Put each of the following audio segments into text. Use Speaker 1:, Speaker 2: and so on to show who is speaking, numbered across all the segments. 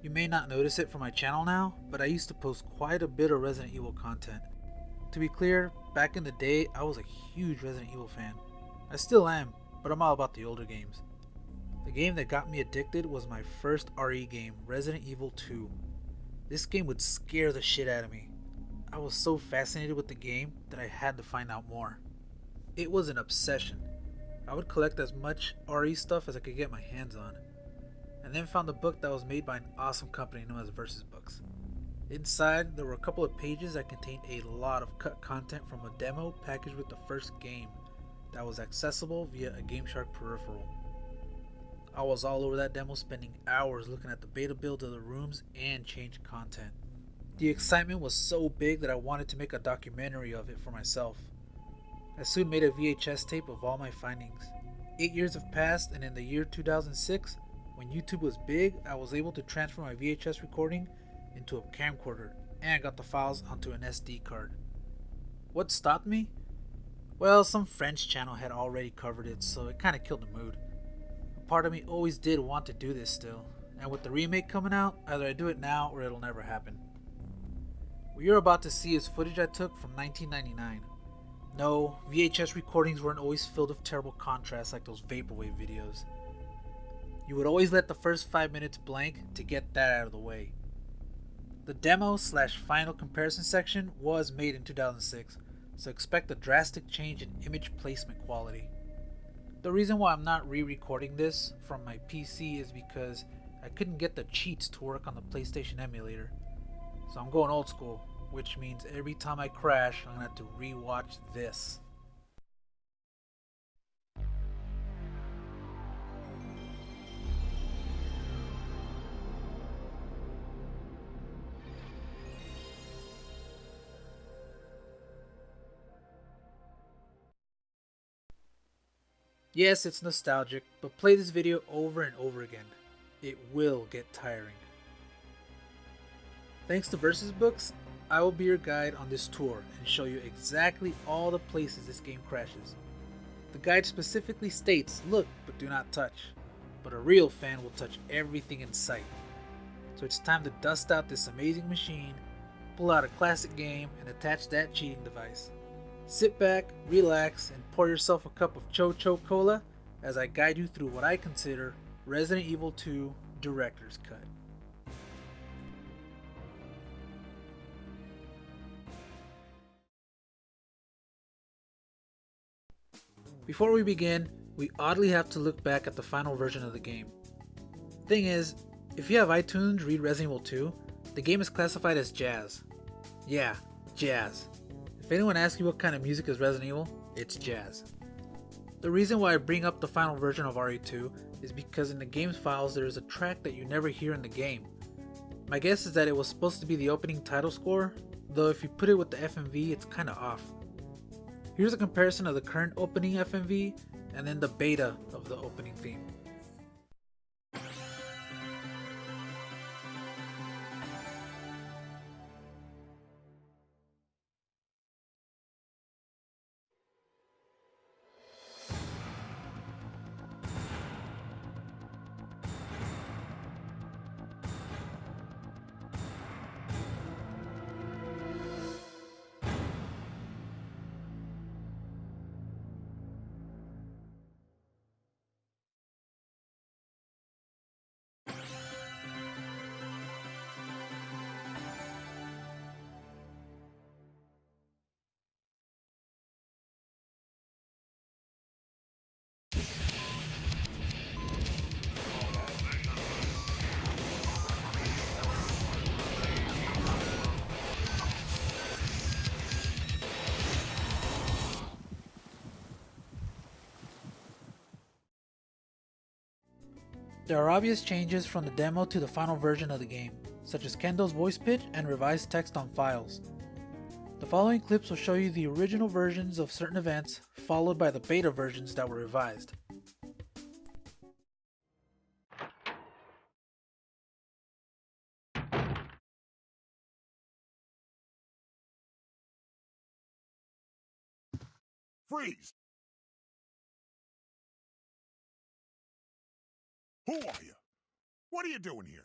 Speaker 1: You may not notice it from my channel now, but I used to post quite a bit of Resident Evil content. To be clear, back in the day, I was a huge Resident Evil fan. I still am, but I'm all about the older games. The game that got me addicted was my first RE game, Resident Evil 2. This game would scare the shit out of me. I was so fascinated with the game that I had to find out more. It was an obsession. I would collect as much RE stuff as I could get my hands on, and then found a book that was made by an awesome company known as Versus Books. Inside, there were a couple of pages that contained a lot of cut content from a demo packaged with the first game that was accessible via a gameshark peripheral. I was all over that demo, spending hours looking at the beta build of the rooms and changed content. The excitement was so big that I wanted to make a documentary of it for myself. I soon made a VHS tape of all my findings. 8 years have passed, and in the year 2006, when YouTube was big, I was able to transfer my VHS recording into a camcorder and got the files onto an SD card. What stopped me? Well, some French channel had already covered it, so it kinda killed the mood. A part of me always did want to do this still, and with the remake coming out, either I do it now or it'll never happen. What you're about to see is footage I took from 1999. No, VHS recordings weren't always filled with terrible contrast like those vaporwave videos. You would always let the first 5 minutes blank to get that out of the way. The demo/final comparison section was made in 2006, so expect a drastic change in image placement quality. The reason why I'm not re-recording this from my PC is because I couldn't get the cheats to work on the PlayStation emulator. So I'm going old school, which means every time I crash, I'm gonna have to re-watch this. Yes, it's nostalgic, but play this video over and over again. It will get tiring. Thanks to Versus Books, I will be your guide on this tour and show you exactly all the places this game crashes. The guide specifically states, look but do not touch, but a real fan will touch everything in sight. So it's time to dust out this amazing machine, pull out a classic game, and attach that cheating device. Sit back, relax, and pour yourself a cup of Cho Cola as I guide you through what I consider Resident Evil 2 Director's Cut. Before we begin, we oddly have to look back at the final version of the game. Thing is, if you have iTunes, read Resident Evil 2, the game is classified as jazz. Yeah, jazz. If anyone asks you what kind of music is Resident Evil, it's jazz. The reason why I bring up the final version of RE2 is because in the game's files there is a track that you never hear in the game. My guess is that it was supposed to be the opening title score, though if you put it with the FMV it's kinda off. Here's a comparison of the current opening FMV and then the beta of the opening theme. There are obvious changes from the demo to the final version of the game, such as Kendo's voice pitch and revised text on files. The following clips will show you the original versions of certain events, followed by the beta versions that were revised.
Speaker 2: Freeze! Who are you? What are you doing here?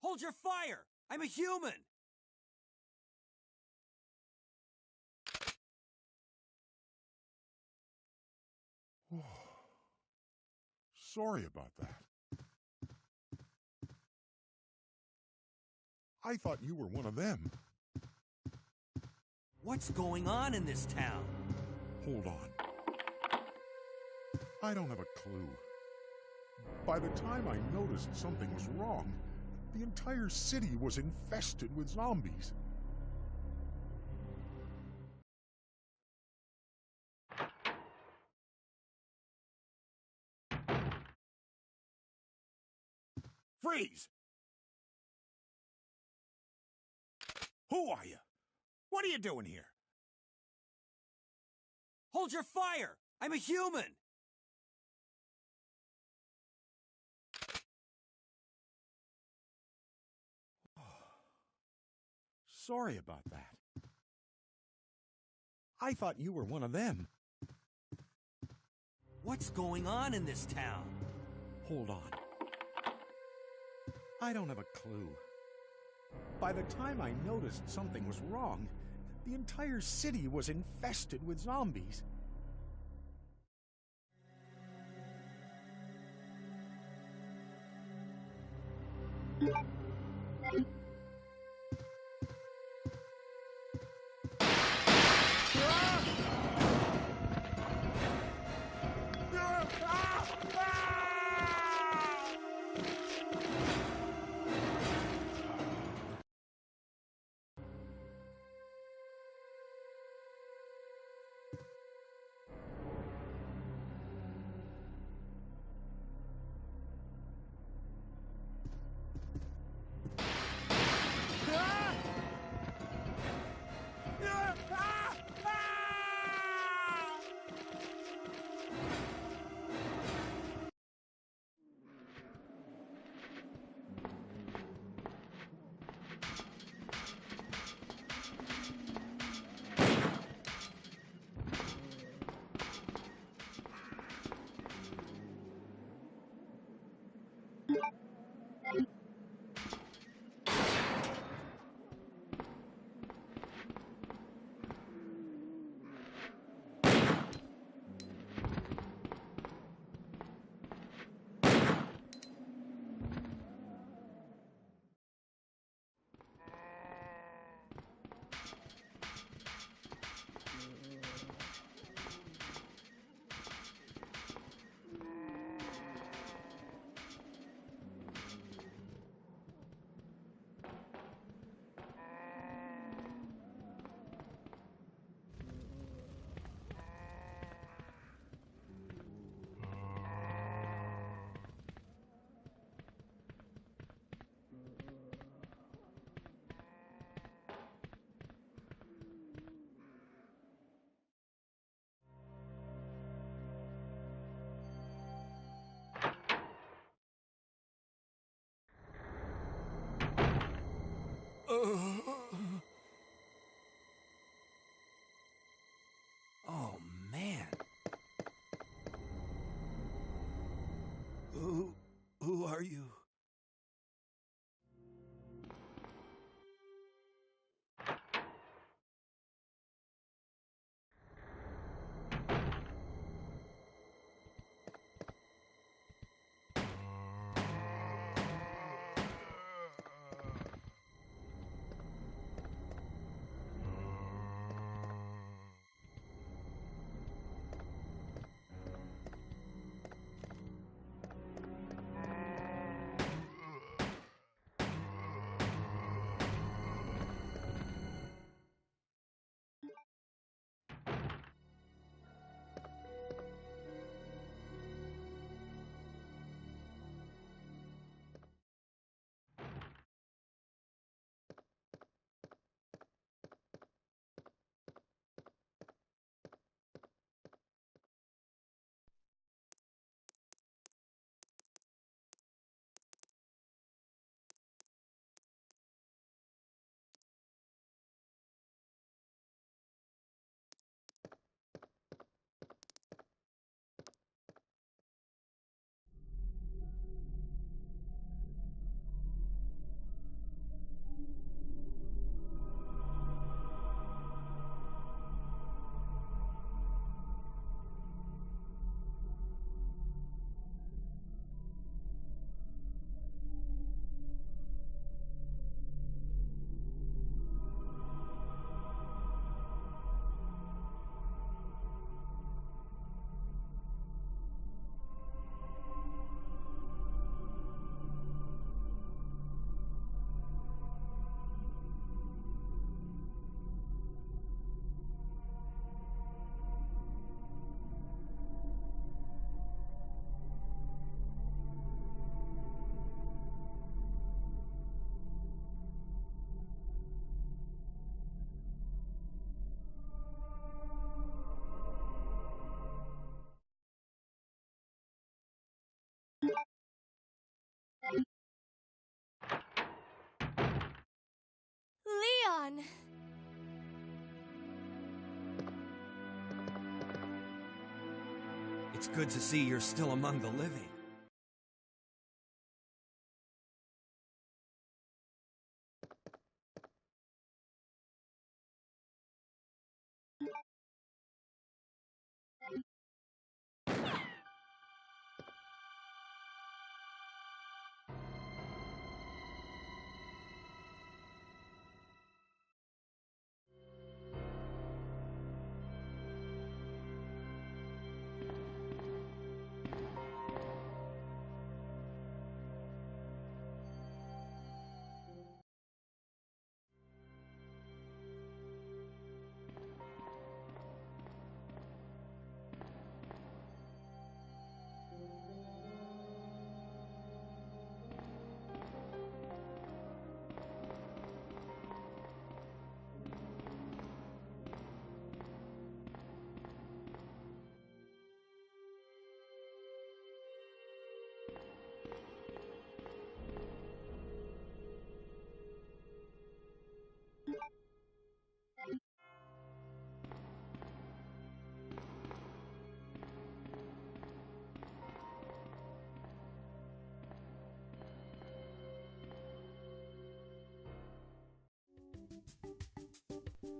Speaker 2: Hold your fire! I'm a human!
Speaker 3: Sorry about that. I thought you were one of them.
Speaker 2: What's going on in this town?
Speaker 3: Hold on. I don't have a clue. By the time I noticed something was wrong, the entire city was infested with zombies. Freeze! Who are you? What are you doing here?
Speaker 2: Hold your fire! I'm a human!
Speaker 3: Sorry about that. I thought you were one of them.
Speaker 2: What's going on in this town?
Speaker 3: Hold on. I don't have a clue. By the time I noticed something was wrong, the entire city was infested with zombies.
Speaker 2: Oh, man. Who are you?
Speaker 4: everyone.
Speaker 2: It's good to see you're still among the living.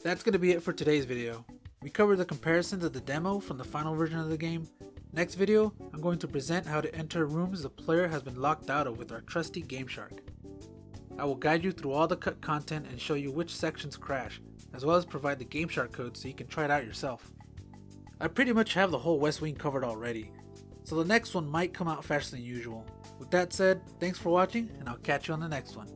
Speaker 1: That's going to be it for today's video. We covered the comparisons of the demo from the final version of the game. Next video, I'm going to present how to enter rooms the player has been locked out of with our trusty gameshark. I will guide you through all the cut content and show you which sections crash, as well as provide the gameshark code so you can try it out yourself. I pretty much have the whole West Wing covered already, so the next one might come out faster than usual. With that said, thanks for watching, and I'll catch you on the next one.